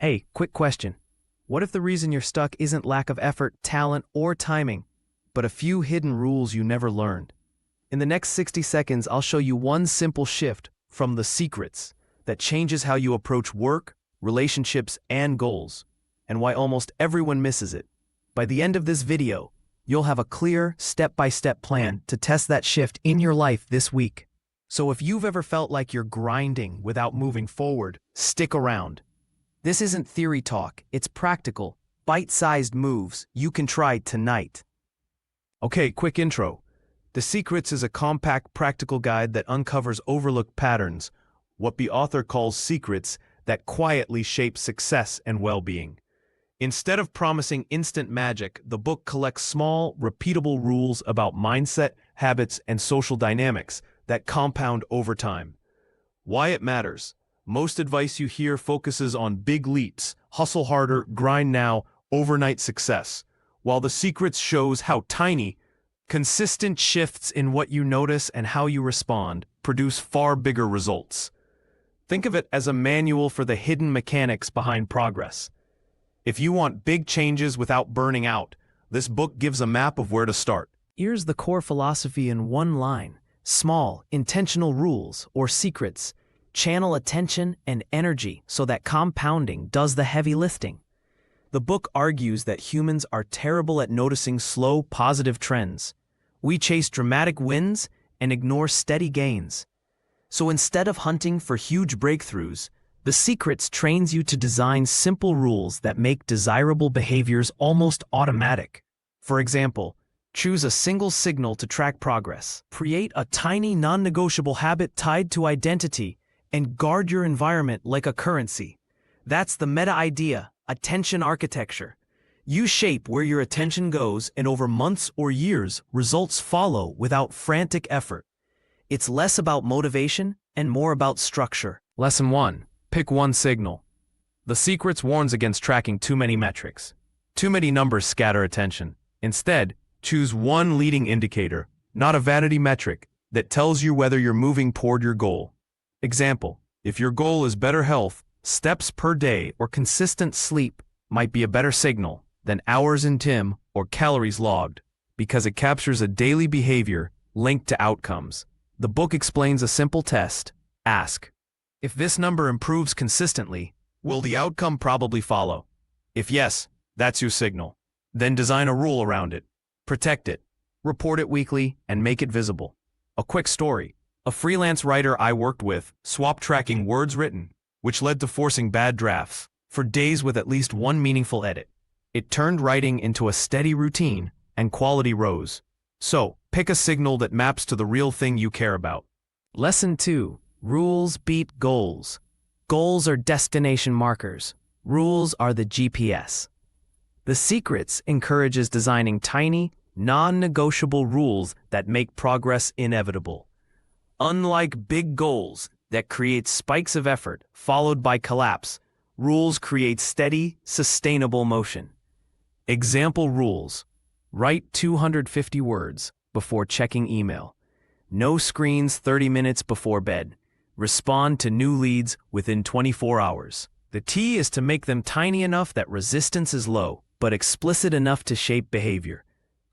Hey, quick question. What if the reason you're stuck isn't lack of effort, talent, or timing, but a few hidden rules you never learned? In the next 60 seconds, I'll show you one simple shift from the secrets that changes how you approach work, relationships, and goals, and why almost everyone misses it. By the end of this video, you'll have a clear, step-by-step plan to test that shift in your life this week. So if you've ever felt like you're grinding without moving forward, stick around. This isn't theory talk, it's practical, bite-sized moves you can try tonight. Okay, quick intro. The Secrets is a compact, practical guide that uncovers overlooked patterns, what the author calls secrets that quietly shape success and well-being. Instead of promising instant magic, the book collects small, repeatable rules about mindset, habits, and social dynamics that compound over time. Why it matters. Most advice you hear focuses on big leaps, hustle harder, grind now, overnight success, while The Secrets shows how tiny, consistent shifts in what you notice and how you respond produce far bigger results. Think of it as a manual for the hidden mechanics behind progress. If you want big changes without burning out, this book gives a map of where to start. Here's the core philosophy in one line. Small, intentional rules, or secrets, channel attention and energy so that compounding does the heavy lifting. The book argues that humans are terrible at noticing slow, positive trends. We chase dramatic wins and ignore steady gains. So instead of hunting for huge breakthroughs, The Secrets trains you to design simple rules that make desirable behaviors almost automatic. For example, choose a single signal to track progress, create a tiny non-negotiable habit tied to identity, and guard your environment like a currency. That's the meta idea, attention architecture. You shape where your attention goes, and over months or years, results follow without frantic effort. It's less about motivation and more about structure. Lesson 1. Pick one signal. The Secrets warns against tracking too many metrics. Too many numbers scatter attention. Instead, choose one leading indicator, not a vanity metric, that tells you whether you're moving toward your goal. Example, if your goal is better health, steps per day or consistent sleep might be a better signal than hours in gym or calories logged, because it captures a daily behavior linked to outcomes. The book explains a simple test. Ask, if this number improves consistently, will the outcome probably follow? If yes, that's your signal. Then design a rule around it. Protect it, report it weekly, and make it visible. A quick story. A freelance writer I worked with swapped tracking words written, which led to forcing bad drafts, for days with at least one meaningful edit. It turned writing into a steady routine, and quality rose. So, pick a signal that maps to the real thing you care about. Lesson 2. Rules beat goals. Goals are destination markers. Rules are the GPS. The Secrets encourages designing tiny, non-negotiable rules that make progress inevitable. Unlike big goals that create spikes of effort followed by collapse, rules create steady, sustainable motion. Example rules. Write 250 words before checking email. No screens 30 minutes before bed. Respond to new leads within 24 hours. The key is to make them tiny enough that resistance is low, but explicit enough to shape behavior.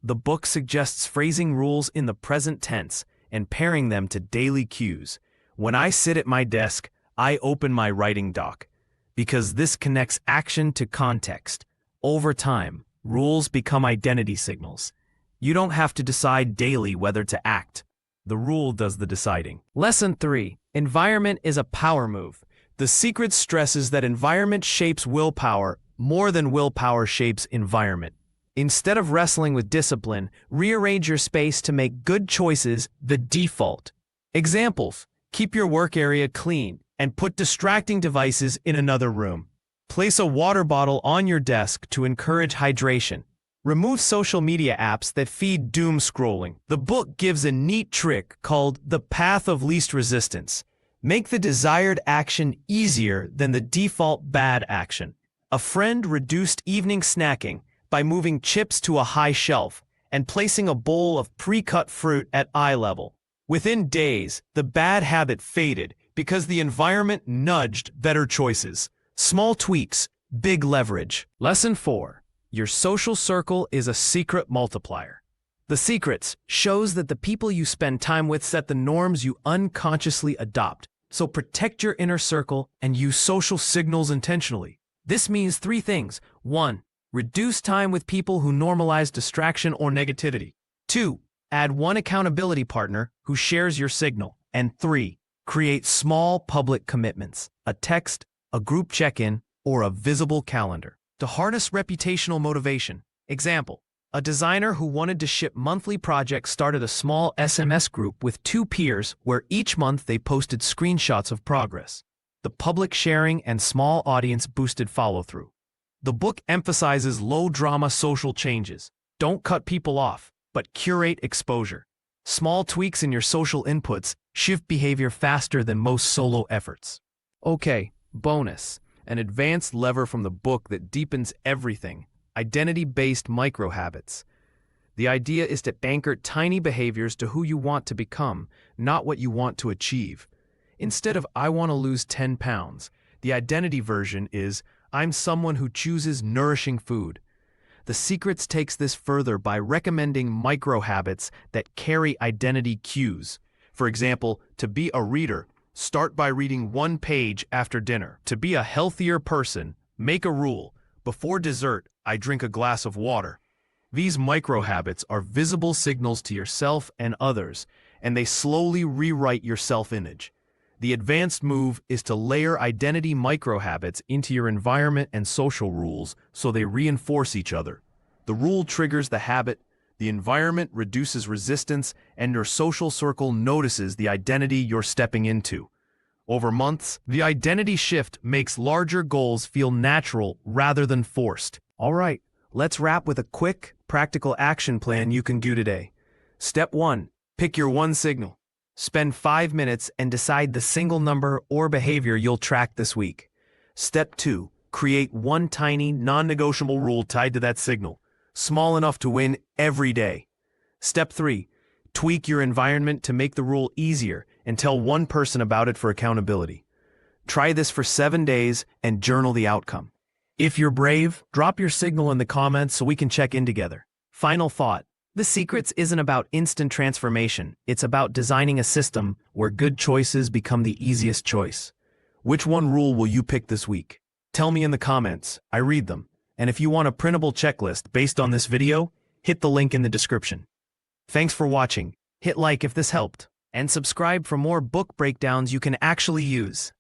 The book suggests phrasing rules in the present tense and pairing them to daily cues. When I sit at my desk, I open my writing doc, because this connects action to context. Over time, rules become identity signals. You don't have to decide daily whether to act. The rule does the deciding. Lesson 3. Environment is a power move. The Secret stresses that environment shapes willpower more than willpower shapes environment. Instead of wrestling with discipline, rearrange your space to make good choices the default. Examples: keep your work area clean and put distracting devices in another room. Place a water bottle on your desk to encourage hydration. Remove social media apps that feed doom scrolling. The book gives a neat trick called the path of least resistance. Make the desired action easier than the default bad action. A friend reduced evening snacking by moving chips to a high shelf and placing a bowl of pre-cut fruit at eye level. Within days, the bad habit faded because the environment nudged better choices. Small tweaks, Big leverage. Lesson 4. Your social circle is a secret multiplier. The Secrets shows that the people you spend time with set the norms you unconsciously adopt. So protect your inner circle and use social signals intentionally. This means 3 things. 1. Reduce time with people who normalize distraction or negativity. 2. Add one accountability partner who shares your signal. And 3. Create small public commitments, a text, a group check-in, or a visible calendar to harness reputational motivation. Example: a designer who wanted to ship monthly projects started a small SMS group with 2 peers where each month they posted screenshots of progress. The public sharing and small audience boosted follow-through. The book emphasizes low-drama social changes. Don't cut people off, but curate exposure. Small tweaks in your social inputs shift behavior faster than most solo efforts. Okay, bonus. An advanced lever from the book that deepens everything. Identity-based micro-habits. The idea is to anchor tiny behaviors to who you want to become, not what you want to achieve. Instead of "I want to lose 10 pounds," the identity version is "I'm someone who chooses nourishing food." The Secrets takes this further by recommending micro-habits that carry identity cues. For example, to be a reader, start by reading 1 page after dinner. To be a healthier person, make a rule: before dessert, I drink a glass of water. These micro-habits are visible signals to yourself and others, and they slowly rewrite your self-image. The advanced move is to layer identity micro-habits into your environment and social rules so they reinforce each other. The rule triggers the habit, the environment reduces resistance, and your social circle notices the identity you're stepping into. Over months, the identity shift makes larger goals feel natural rather than forced. All right, let's wrap with a quick, practical action plan you can do today. Step 1. Pick your one signal. Spend 5 minutes and decide the single number or behavior you'll track this week. Step 2. Create one tiny, non-negotiable rule tied to that signal, small enough to win every day. Step 3. Tweak your environment to make the rule easier and tell one person about it for accountability. Try this for 7 days and journal the outcome. If you're brave, drop your signal in the comments so we can check in together. Final thought. The Secrets isn't about instant transformation. It's about designing a system where good choices become the easiest choice. Which one rule will you pick this week? Tell me in the comments. I read them. And if you want a printable checklist based on this video, hit the link in the description. Thanks for watching. Hit like if this helped, and subscribe for more book breakdowns you can actually use.